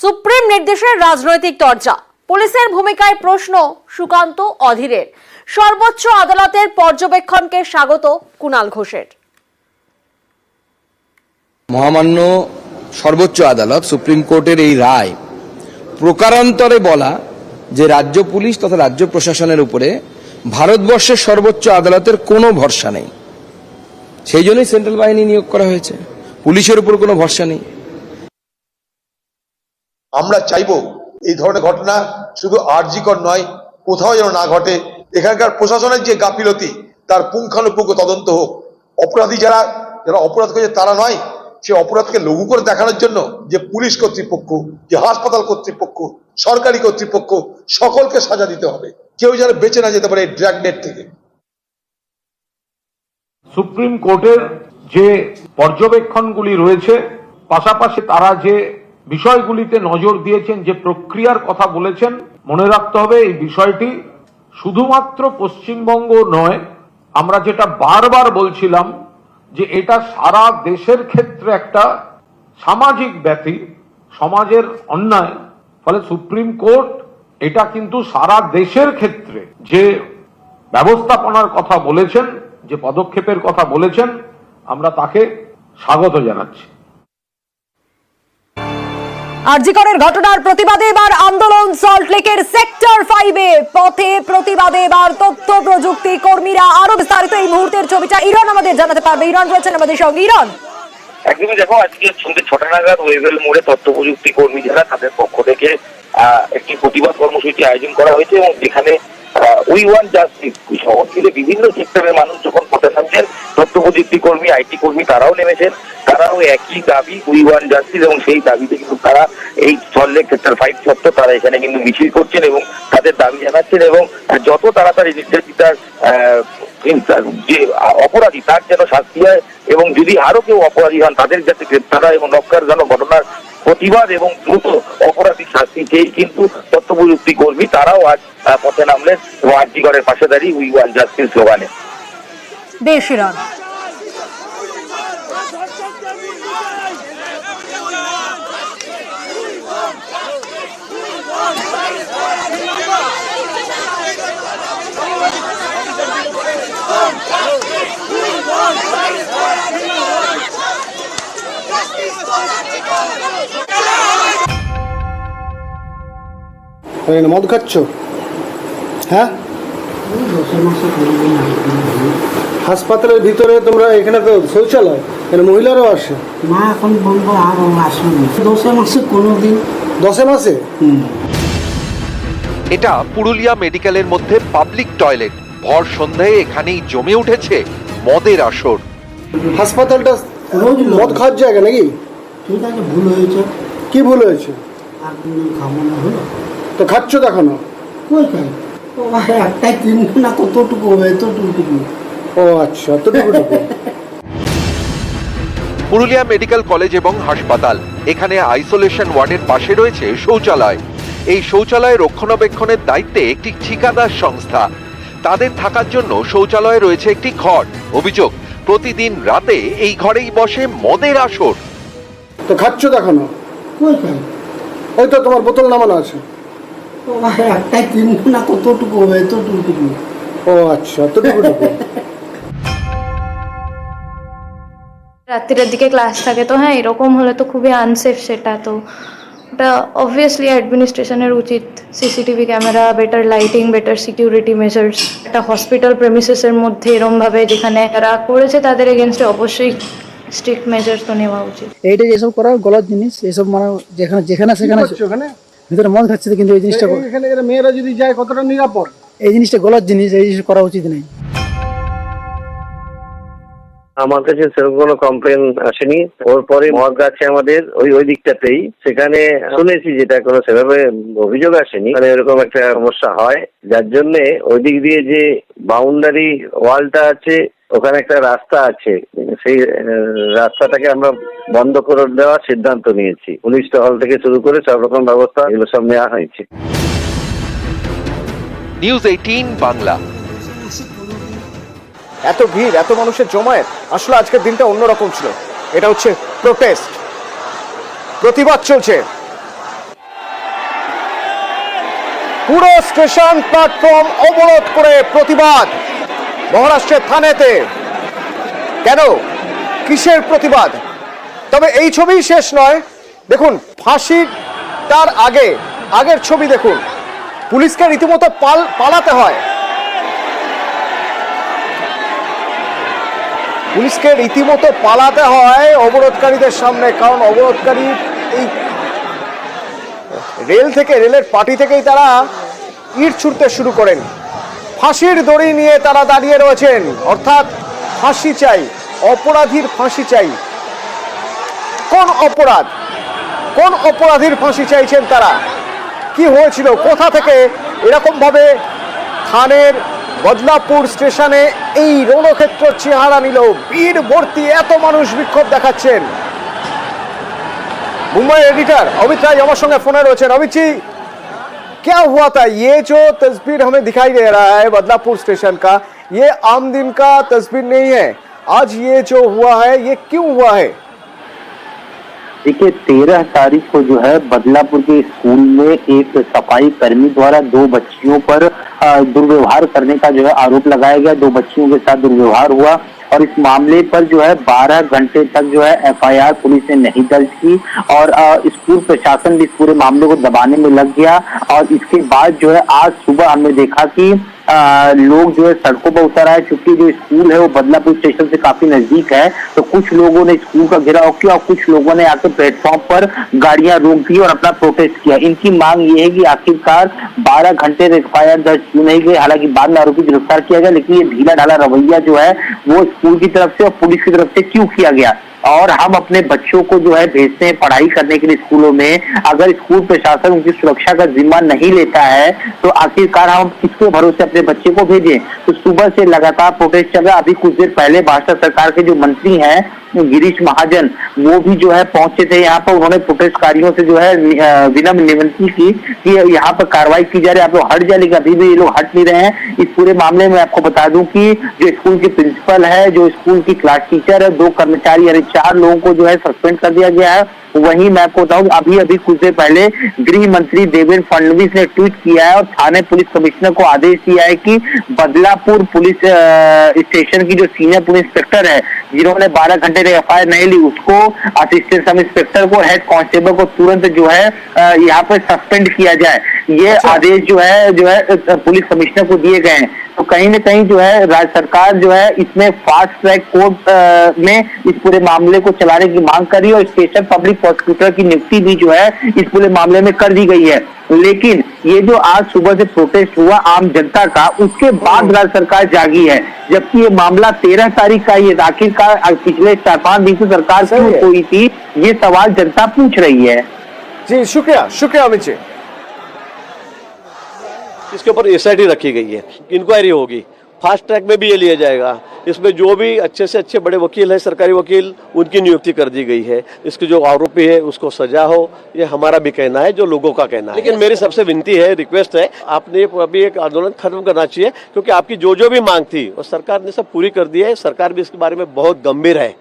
Supreme নির্দেশের রাজনৈতিক চর্চা, পুলিশের ভূমিকায় প্রশ্ন সুকান্ত অধীরের। সর্বোচ্চ আদালতের পর্যবেক্ষণকে স্বাগত কুণাল ঘোষের। মহামান্য সর্বোচ্চ আদালত সুপ্রিম কোর্টের এই রায় প্রকারান্তরে বলা যে রাজ্য পুলিশ তথা রাজ্য প্রশাসনের উপরে ভারতবর্ষের সর্বোচ্চ আদালতের কোনো ভরসা নেই। সেই জন্যই সেন্ট্রাল বাহিনী নিয়োগ করা হয়েছে, পুলিশের উপর কোনো ভরসা নেই। আমরা চাইবো এই ধরনের ঘটনা শুধু আরজিকর নয়, কোথাও যেন না ঘটে। এখানকার প্রশাসনের যে গাফিলতি তার পুঙ্খানুপুঙ্খ তদন্ত হোক। অপরাধী যারা অপরাধ করেছে তারা নয়, সে অপরাধকে লঘু করে দেখানোর জন্য যে পুলিশ কর্তৃপক্ষ, যে হাসপাতাল কর্তৃপক্ষ, সরকারি কর্তৃপক্ষ, সকলকে সাজা দিতে হবে। কেউ যেন বেঁচে না যেতে পারে এই ড্র্যাগনেট থেকে। সুপ্রিম কোর্টের যে পর্যবেক্ষণগুলি রয়েছে, পাশাপাশি তারা যে বিষয়গুলিতে নজর দিয়েছেন, যে প্রক্রিয়ার কথা বলেছেন, মনে রাখতে হবে এই বিষয়টি শুধুমাত্র পশ্চিমবঙ্গ নয়। আমরা যেটা বারবার বলছিলাম যে এটা সারা দেশের ক্ষেত্রে একটা সামাজিক ব্যাধি, সমাজের অন্যায়। ফলে সুপ্রিম কোর্ট এটা কিন্তু সারা দেশের ক্ষেত্রে যে ব্যবস্থাপনার কথা বলেছেন, যে পদক্ষেপের কথা বলেছেন, আমরা তাকে স্বাগত জানাচ্ছি। আরজিকরের ঘটনার প্রতিবাদে এবার আন্দোলন সল্টলেকের সেক্টর 5-এ পথে। প্রতিবাদে এবার তথ্য প্রযুক্তি কর্মীরা। আরো বিস্তারিত এই মুহূর্তের ছবিটা ইরন আমাদের জানাতে পারবে। ইরন রয়েছেন আমাদের সঙ্গে। ইরন, একদমই দেখো, আজকে সন্ধ্যে 6টা নাগাদ ওয়েভেল মোড়ে তথ্য প্রযুক্তি কর্মী যারা তাদের পক্ষ থেকে একটি প্রতিবাদ কর্মসূচি আয়োজন করা হয়েছে, এবং যেখানে উই ওয়ান্ট জাস্টিস শহর থেকে বিভিন্ন সেক্টরের মানুষ যখন পথে নামছেন, তথ্য প্রযুক্তি কর্মী, আইটি কর্মী তারাও নেমেছেন। তারাও একই দাবি, উই ওয়ান্ট জাস্টিস, এবং সেই দাবিতে কিন্তু তারা এই সল্টলেক সেক্টর 5 চত্বর তারা এখানে কিন্তু মিছিল করছেন এবং তাদের দাবি জানাচ্ছেন, এবং যত তাড়াতাড়ি নির্যাতিতার যে অপরাধী তার যেন শাস্তি হয়, এবং যদি আরো কেউ অপরাধী হন তাদের যাতে গ্রেপ্তার হয়, এবং নক্কারজনক ঘটনার প্রতিবাদ এবং দ্রুত অপরাধী শাস্তি চেয়ে কিন্তু তথ্য প্রযুক্তি কর্মী তারাও আজ পথে নামলেন এবং আরজিকরের পাশে দাঁড়িয়ে উই ওয়ান্ট জাস্টিস স্লোগানে। বেশ ইরন। মদ খাচ্ছ? হ্যাঁ, হাসপাতালের ভিতরে তোমরা, এখানে তো শৌচালয়, এখানে মহিলারাও আসে না। এখন বলবো আর আসেনি 10 মাসে কোনোদিন। 10 মাসে? এটা পুরুলিয়া মেডিকেলের মধ্যে পাবলিক টয়লেট। ভর সন্ধ্যায় এখানেই জমে উঠেছে মদের আসর। হাসপাতালটা মদ খাওয়ার জায়গা নাকি? ঠিক আছে, ভুল হয়েছে। কি ভুল হয়েছে? আর খাবো না হলো তো খাচ্ছ দেখো না। কই খাই? ও ভাই, একটাই কিনবো না, কতটুকু হবে? এতটুকু। ও আচ্ছা, এতটুকু। পুরুলিয়া মেডিকেল কলেজ এবং হাসপাতাল, এখানে আইসোলেশন ওয়ার্ডের পাশে রয়েছে শৌচালয়। এই শৌচালয় রক্ষণাবেক্ষণের দায়িত্বে একটি ঠিকাদার সংস্থা। তাদের থাকার জন্য শৌচালয়ে রয়েছে একটি ঘর। অভিযোগ, প্রতিদিন রাতে এই ঘরেই বসে মদের আসর। তো খাচ্ছ দেখো না। কই খাই? ওই তো তোমার বোতল নামানো আছে। ও ভাই, একটাই কিনবো না, কতটুকু হবে? এতটুকু। ও আচ্ছা, এতটুকু। রাত্রির দিকে ক্লাস থাকে, তো হ্যাঁ, এরকম হলে তো খুবই আনসেফ। সেটা তো ওটা অবভিয়াসলি অ্যাডমিনিস্ট্রেশনের উচিত। CCTV camera, better lighting, better security measures. একটা হসপিটাল প্রেমিসেসের মধ্যে এরমভাবে যেখানে যারা করেছে তাদের এগেনস্টে অবশ্যই স্ট্রিক্ট মেজার্স তো নেওয়া উচিত। এইটা যেসব করা গলত জিনিস, এইসব মানে যেখানে সেখানে ভিতরে মদ খাচ্ছে, কিন্তু এই জিনিসটা এখানে মেয়েরা যদি যায় কতটা নিরাপদ? এই জিনিসটা গলত জিনিস, এই জিনিস করা উচিত নেই। আমার কাছে সেরকম কোনো কমপ্লেন আসেনি। ওর পরে মদ আছে আমাদের ওই দিকটাতেই, সেখানে শুনেছি যেটা কোনো সেভাবে অভিযোগ আসেনি। মানে এরকম একটা সমস্যা হয়, যার জন্য ওই দিক দিয়ে যে বাউন্ডারি ওয়ালটা আছে, ওখানে একটা রাস্তা আছে, সেই রাস্তাটাকে আমরা বন্ধ করে দেওয়ার সিদ্ধান্ত নিয়েছি। পুলিশ টহল থেকে শুরু করে সব রকম ব্যবস্থা এগুলো সব নেওয়া হয়েছে। নিউজ 18 বাংলা। এত ভিড়, এত মানুষের জমায়েত, আসলে আজকের দিনটা অন্যরকম ছিল। এটা হচ্ছে প্রোটেস্ট, প্রতিবাদ চলছে। পুরো স্টেশন প্ল্যাটফর্ম অবরোধ করে প্রতিবাদ মহারাষ্ট্রের থানেতে। কেন, কিসের প্রতিবাদ? তবে এই ছবি শেষ নয়, দেখুন ফাঁসির তার আগের ছবি দেখুন, পুলিশকে রীতিমতো পালাতে হয়, পুলিশকে রীতিমতো পালাতে হয় অবরোধকারীদের সামনে, কারণ অবরোধকারী এই রেলের পার্টি থেকেই তারা ইট ছুটতে শুরু করেন। ফাঁসির দড়ি নিয়ে তারা দাঁড়িয়ে রয়েছেন, অর্থাৎ ফাঁসি চাই, অপরাধীর ফাঁসি চাই। কোন অপরাধীর ফাঁসি চাইছেন তারা? কি হয়েছিল, কোথা থেকে এরকম ভাবে থানের বদলাপুর স্টেশনে এই রণক্ষেত্র চেহারা নিল? ভিড় ভর্তি, এত মানুষ বিক্ষোভ দেখাচ্ছেন। मुंबई एडिटर अमित राय हमारे संगे फोन रहे। अमित जी, क्या हुआ था? ये जो तस्वीर हमें दिखाई दे रहा है बदलापुर स्टेशन का, ये आम दिन का तस्वीर नहीं है। आज ये जो हुआ है, ये क्यों हुआ है? देखिए, 13 तारीख को जो है बदलापुर के स्कूल में एक सफाई कर्मी द्वारा 2 बच्चियों पर दुर्व्यवहार करने का जो है आरोप लगाया गया। 2 बच्चियों के साथ दुर्व्यवहार हुआ और इस मामले पर जो है 12 घंटे तक जो है FIR पुलिस ने नहीं दर्ज की और स्कूल प्रशासन भी इस पूरे मामले को दबाने में लग गया। और इसके बाद जो है आज सुबह हमने देखा कि लोग जो है सड़कों पर उतर आए। चूंकि जो स्कूल है वो बदलापुर स्टेशन से काफी नजदीक है, तो कुछ लोगों ने स्कूल का घेराव किया और कुछ लोगों ने आकर प्लेटफॉर्म पर गाड़ियां रोक दी और अपना प्रोटेस्ट किया। इनकी मांग ये है कि आखिरकार 12 घंटे FIR दर्ज क्यों नहीं गई। हालांकि बाद में आरोपी गिरफ्तार किया गया, लेकिन ये ढीला ढाला रवैया जो है वो स्कूल की तरफ से और पुलिस की तरफ से क्यों किया गया? और हम अपने बच्चों को जो है भेजते हैं पढ़ाई करने के लिए स्कूलों में, अगर स्कूल प्रशासन उनकी सुरक्षा का जिम्मा नहीं लेता है तो आखिरकार हम किसके भरोसे अपने बच्चे को भेजें? तो सुबह से लगातार प्रोटेस्ट चल रहा। अभी कुछ देर पहले महाराष्ट्र सरकार के जो मंत्री हैं गिरीश महाजन, वो भी जो है पहुंचे थे यहाँ पर। उन्होंने प्रोटेस्टकारियों से जो है विनम्र निवेदन की कि यहाँ पर कार्रवाई की जा रही है, आप लोग हट जाए, लेकिन अभी भी ये लोग हट नहीं रहे हैं। इस पूरे मामले में आपको बता दूं कि जो स्कूल के प्रिंसिपल है, जो स्कूल की क्लास टीचर है, 2 कर्मचारी यानी 4 लोगों को जो है सस्पेंड कर दिया गया है। वहीं मैं आपको बताऊं, अभी कुछ देर पहले गृह मंत्री देवेंद्र फडणवीस ने ट्वीट किया है और थाने पुलिस कमिश्नर को आदेश दिया है कि बदलापुर पुलिस स्टेशन की जो सीनियर पुलिस इंस्पेक्टर है, जिन्होंने 12 घंटे FIR नहीं ली, उसको, असिस्टेंट सब इंस्पेक्टर को, हेड कांस्टेबल को तुरंत जो है यहाँ पर सस्पेंड किया जाए। ये आदेश जो है पुलिस कमिश्नर को दिए गए हैं। तो कहीं न कहीं जो है राज्य सरकार जो है इसमें फास्ट ट्रैक कोर्ट में इस पूरे मामले को चलाने की मांग करी और स्पेशल पब्लिक प्रोसिक्यूटर की नियुक्ति भी जो है इस पूरे मामले में कर दी गई है। लेकिन ये जो आज सुबह से प्रोटेस्ट हुआ आम जनता का, उसके बाद राज्य सरकार जागी है, जबकि ये मामला 13 तारीख का ही है। आखिरकार पिछले 4-5 दिन से सरकार क्यों सोई थी, ये सवाल जनता पूछ रही है। जी शुक्रिया अमित जी। इसके ऊपर SIT रखी गई है, इंक्वायरी होगी, फास्ट ट्रैक में भी ये लिया जाएगा। इसमें जो भी अच्छे से अच्छे बड़े वकील है, सरकारी वकील, उनकी नियुक्ति कर दी गई है। इसके जो आरोपी है उसको सजा हो, ये हमारा भी कहना है, जो लोगों का कहना है। लेकिन मेरी सबसे विनती है, रिक्वेस्ट है, आपने अभी एक आंदोलन खत्म करना चाहिए, क्योंकि आपकी जो भी मांग थी वो सरकार ने सब पूरी कर दी है। सरकार भी इसके बारे में बहुत गंभीर है।